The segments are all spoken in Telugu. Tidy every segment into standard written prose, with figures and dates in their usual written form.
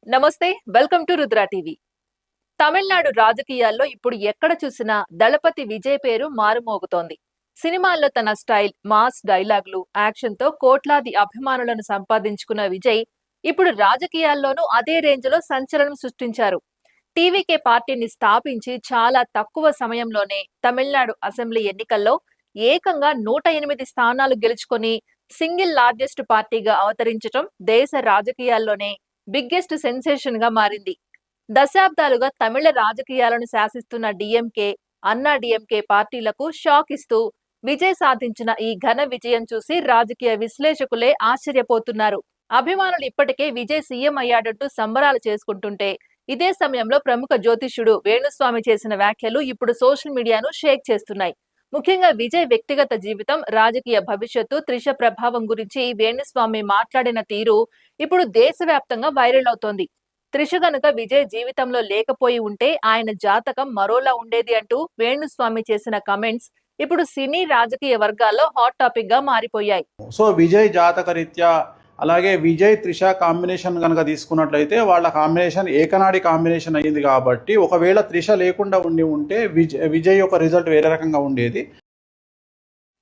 నమస్తే. Welcome to Rudra TV. Tamil Nadu రాజకీయాల్లో ఇప్పుడు ఎక్కడ చూసినా దళపతి విజయ్ పేరు మారుమోగుతోంది. సినిమాల్లో తన స్టైల్, మాస్ డైలాగులు, యాక్షన్‌తో కోట్లాది అభిమానులను సంపాదించుకున్న విజయ్ ఇప్పుడు రాజకీయాల్లోనూ అదే రేంజ్‌లో సంచలనం సృష్టించారు. టీవీకే పార్టీని స్థాపించి చాలా తక్కువ సమయంలోనే తమిళనాడు అసెంబ్లీ ఎన్నికల్లో ఏకంగా 108 స్థానాలు గెలుచుకొని సింగిల్ లార్జెస్ట్ పార్టీగా అవతరించటం దేశ రాజకీయాల్లోనే బిగ్గెస్ట్ సెన్సేషన్ గా మారింది. దశాబ్దాలుగా తమిళ రాజకీయాలను శాసిస్తున్న డీఎంకే, అన్నా డీఎంకే పార్టీలకు షాక్ ఇస్తూ విజయ్ సాధించిన ఈ ఘన విజయం చూసి రాజకీయ విశ్లేషకులే ఆశ్చర్యపోతున్నారు. అభిమానులు ఇప్పటికే విజయ్ సీఎం అయ్యాడంటూ సంబరాలు చేసుకుంటుంటే, ఇదే సమయంలో ప్రముఖ జ్యోతిష్యుడు వేణుస్వామి చేసిన వ్యాఖ్యలు ఇప్పుడు సోషల్ మీడియాను షేక్ చేస్తున్నాయి. ముఖ్యంగా విజయ్ వ్యక్తిగత జీవితం, రాజకీయ భవిష్యత్తు, త్రిష ప్రభావం గురించి వేణుస్వామి మాట్లాడిన తీరు ఇప్పుడు దేశవ్యాప్తంగా వైరల్ అవుతోంది. త్రిష గనుక విజయ్ జీవితంలో లేకపోయి ఉంటే ఆయన జాతకం మరోలా ఉండేది అంటూ వేణుస్వామి చేసిన కమెంట్స్ ఇప్పుడు సినీ రాజకీయ వర్గాల్లో హాట్ టాపిక్ గా మారిపోయాయి. సో విజయ్ జాతక రీత్యా అలాగే విజయ్ త్రిష కాంబినేషన్ కనుక తీసుకున్నట్లయితే వాళ్ళ కాంబినేషన్ ఏకనాడి కాంబినేషన్ అయ్యింది కాబట్టి ఒకవేళ త్రిష లేకుండా ఉంటే విజయ్ యొక్క రిజల్ట్ వేరే రకంగా ఉండేది.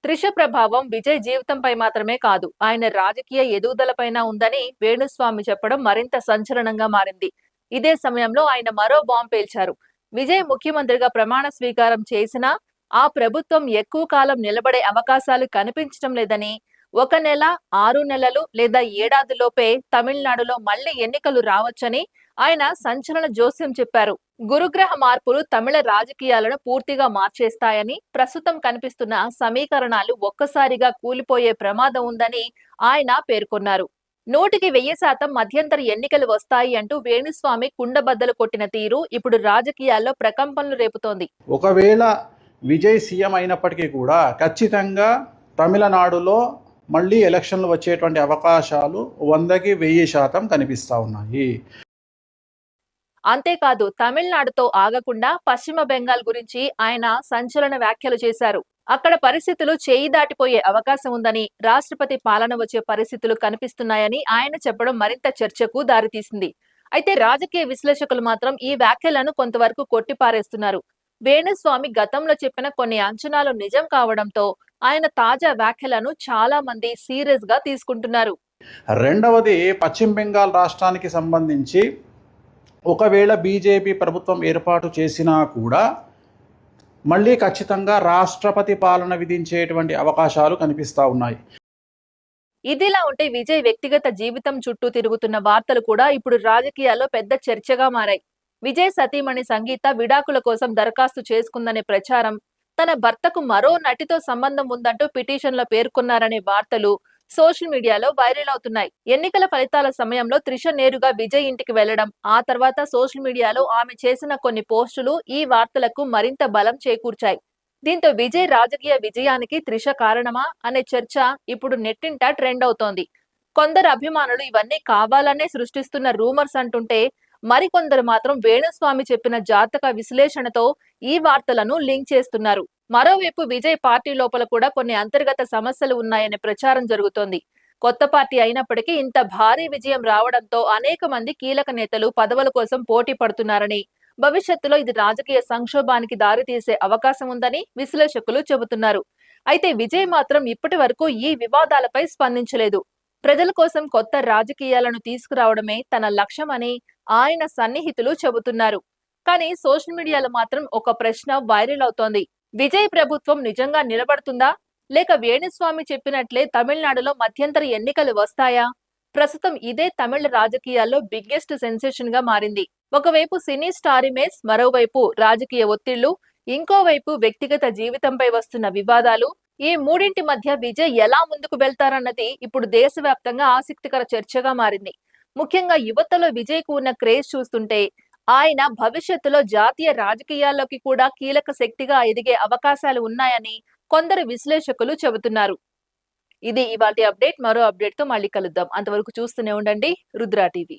త్రిష ప్రభావం విజయ్ జీవితంపై మాత్రమే కాదు, ఆయన రాజకీయ ఎదుగుదలపైన ఉందని వేణుస్వామి చెప్పడం మరింత సంచలనంగా మారింది. ఇదే సమయంలో ఆయన మరో బాంబ్ పేల్చారు. విజయ్ ముఖ్యమంత్రిగా ప్రమాణ స్వీకారం చేసినా ఆ ప్రభుత్వం ఎక్కువ కాలం నిలబడే అవకాశాలు కనిపించడం లేదని, 1 నెల, 6 నెలలు లేదా ఏడాదిలోపే తమిళనాడులో మళ్లీ ఎన్నికలు రావచ్చని ఆయన సంచలన జోస్యం చెప్పారు. గురుగ్రహ మార్పులు తమిళ రాజకీయాలను పూర్తిగా మార్చేస్తాయని, ప్రస్తుతం కనిపిస్తున్న సమీకరణాలు ఒక్కసారిగా కూలిపోయే ప్రమాదం ఉందని ఆయన పేర్కొన్నారు. 100% మధ్యంతర ఎన్నికలు వస్తాయి అంటూ వేణుస్వామి కుండబద్దలు కొట్టిన తీరు ఇప్పుడు రాజకీయాల్లో ప్రకంపనలు రేపుతోంది. ఒకవేళ విజయ్ సీఎం అయినప్పటికీ కూడా ఖచ్చితంగా తమిళనాడులో మళ్ళీ ఎలక్షన్లు వచ్చేటువంటి అవకాశాలు 100కి 1000% కనిపిస్తా ఉన్నాయి. అంతేకాదు, తమిళనాడుతో ఆగకుండా పశ్చిమ బెంగాల్ గురించి ఆయన సంచలన వ్యాఖ్యలు చేశారు. అక్కడ పరిస్థితులు చేయి దాటిపోయే అవకాశం ఉందని, రాష్ట్రపతి పాలన వచ్చే పరిస్థితులు కనిపిస్తున్నాయని ఆయన చెప్పడం మరింత చర్చకు దారితీసింది. అయితే రాజకీయ విశ్లేషకులు మాత్రం ఈ వ్యాఖ్యలను కొంతవరకు కొట్టిపారేస్తున్నారు. వేణుస్వామి గతంలో చెప్పిన కొన్ని అంచనాలు నిజం కావడంతో ఆయన తాజా వ్యాఖ్యలను చాలా మంది సీరియస్ గా తీసుకుంటున్నారు. రెండవది, పశ్చిమ బెంగాల్ రాష్ట్రానికి సంబంధించి ఒకవేళ బీజేపీ ప్రభుత్వం ఏర్పాటు చేసినా కూడా మళ్ళీ ఖచ్చితంగా రాష్ట్రపతి పాలన విధించేటువంటి అవకాశాలు కనిపిస్తా ఉన్నాయి. ఇదిలా ఉంటే విజయ్ వ్యక్తిగత జీవితం చుట్టూ తిరుగుతున్న వార్తలు కూడా ఇప్పుడు రాజకీయాల్లో పెద్ద చర్చగా మారాయి. విజయ్ సతీమణి సంగీత విడాకుల కోసం దరఖాస్తు చేసుకుందనే ప్రచారం, తన భర్తకు మరో నటితో సంబంధం ఉందంటూ పిటిషన్లో పేర్కొన్నారనే వార్తలు సోషల్ మీడియాలో వైరల్ అవుతున్నాయి. ఎన్నికల ఫలితాల సమయంలో త్రిష నేరుగా విజయ్ ఇంటికి వెళ్లడం, ఆ తర్వాత సోషల్ మీడియాలో ఆమె చేసిన కొన్ని పోస్టులు ఈ వార్తలకు మరింత బలం చేకూర్చాయి. దీంతో విజయ్ రాజకీయ విజయానికి త్రిష కారణమా అనే చర్చ ఇప్పుడు నెట్టింట ట్రెండ్ అవుతోంది. కొందరు అభిమానులు ఇవన్నీ కావాలనే సృష్టిస్తున్న రూమర్స్ అంటుంటే, మరికొందరు మాత్రం వేణుస్వామి చెప్పిన జాతక విశ్లేషణతో ఈ వార్తలను లింక్ చేస్తున్నారు. మరోవైపు విజయ్ పార్టీ లోపల కూడా కొన్ని అంతర్గత సమస్యలు ఉన్నాయనే ప్రచారం జరుగుతోంది. కొత్త పార్టీ అయినప్పటికీ ఇంత భారీ విజయం రావడంతో అనేక మంది కీలక నేతలు పదవుల కోసం పోటీ పడుతున్నారని, భవిష్యత్తులో ఇది రాజకీయ సంక్షోభానికి దారితీసే అవకాశం ఉందని విశ్లేషకులు చెబుతున్నారు. అయితే విజయ్ మాత్రం ఇప్పటి వరకు ఈ వివాదాలపై స్పందించలేదు. ప్రజల కోసం కొత్త రాజకీయాలను తీసుకురావడమే తన లక్ష్యమని ఆయన సన్నిహితులు చెబుతున్నారు. కానీ సోషల్ మీడియాలో మాత్రం ఒక ప్రశ్న వైరల్ అవుతోంది. విజయ్ ప్రభుత్వం నిజంగా నిలబడుతుందా? లేక వేణుస్వామి చెప్పినట్లే తమిళనాడులో మధ్యంతర ఎన్నికలు వస్తాయా? ప్రస్తుతం ఇదే తమిళ రాజకీయాల్లో బిగ్గెస్ట్ సెన్సేషన్ గా మారింది. ఒకవైపు సినీ స్టార్ ఇమేజ్, మరోవైపు రాజకీయ ఒత్తిళ్లు, ఇంకోవైపు వ్యక్తిగత జీవితంపై వస్తున్న వివాదాలు. ఈ మూడింటి మధ్య విజయ్ ఎలా ముందుకు వెళ్తారన్నది ఇప్పుడు దేశవ్యాప్తంగా ఆసక్తికర చర్చగా మారింది. ముఖ్యంగా యువతలో విజయ్ కు ఉన్న క్రేజ్ చూస్తుంటే ఆయన భవిష్యత్తులో జాతీయ రాజకీయాల్లోకి కూడా కీలక శక్తిగా ఎదిగే అవకాశాలు ఉన్నాయని కొందరు విశ్లేషకులు చెబుతున్నారు. ఇది ఇవాల్టి అప్డేట్. మరో అప్డేట్ తో మళ్ళీ కలుద్దాం. అంతవరకు చూస్తూనే ఉండండి రుద్ర టీవీ.